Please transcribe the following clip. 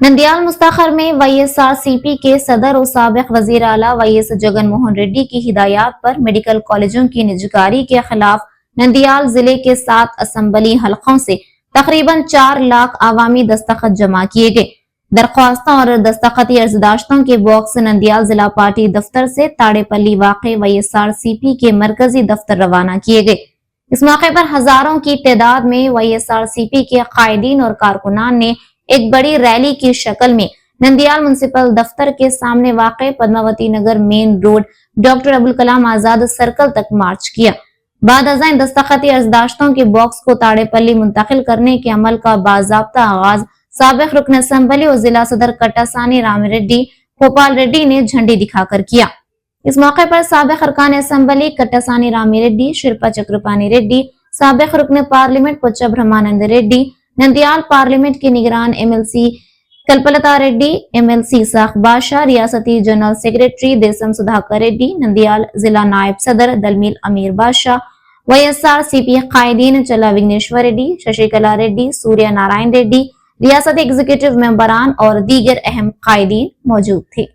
नंदियाल मुस्ताखर में YSRCP के सदर और साबिक वजीर आला YS जगन मोहन रेड्डी की हिदायत पर मेडिकल कॉलेजों की निजकारी के खिलाफ नंदियाल जिले के 7 असम्बली हलकों से तकरीबन 4 लाख आवामी दस्तखत जमा किए गए। दरख्वास्तों और दस्तखती अर्जदाश्तों के बॉक्स नंदियाल जिला पार्टी दफ्तर से ताड़ेपल्ली वाक़े YSRCP के मरकजी दफ्तर रवाना किए गए। इस मौके पर हजारों की तादाद में YSRCP के कायदीन और कारकुनान ने एक बड़ी रैली की शक्ल में नंदियाल म्युनिसिपल दफ्तर के सामने वाक़े पद्मावती नगर main road doctor Abdul Kalam Azad circle तक मार्च किया। बाद अज़ां दस्तखती अर्जदाश्तों के बॉक्स को ताड़ेपल्ली मुंतकिल करने के अमल का बाज़ाब्ता आगाज साबिक रुकन असम्बली और जिला सदर कट्टासानी रामिरेड्डी गोपाल रेड्डी ने झंडी दिखाकर किया। इस मौके पर साबिक अरकान असम्बली कट्टासानी रामिरेड्डी, शिल्पा चक्रपाणी रेड्डी, साबिक रुकन पार्लियामेंट पुच्चा ब्रह्मानंद रेड्डी, नंदियाल पार्लियामेंट के निगरान MLC कल्पलता रेड्डी, MLC साख बादशाह, रियासती जनरल सेक्रेटरी देसम सुधाकर रेड्डी, नंदियाल जिला नायब सदर दलमील अमीर बादशाह, YSRCP कायदीन चला विघ्नेश्वर रेड्डी, शशिकला रेड्डी, सूर्य नारायण रेड्डी, रियासती एग्जीक्यूटिव मेंबरान और दीगर अहम कायदीन मौजूद थे।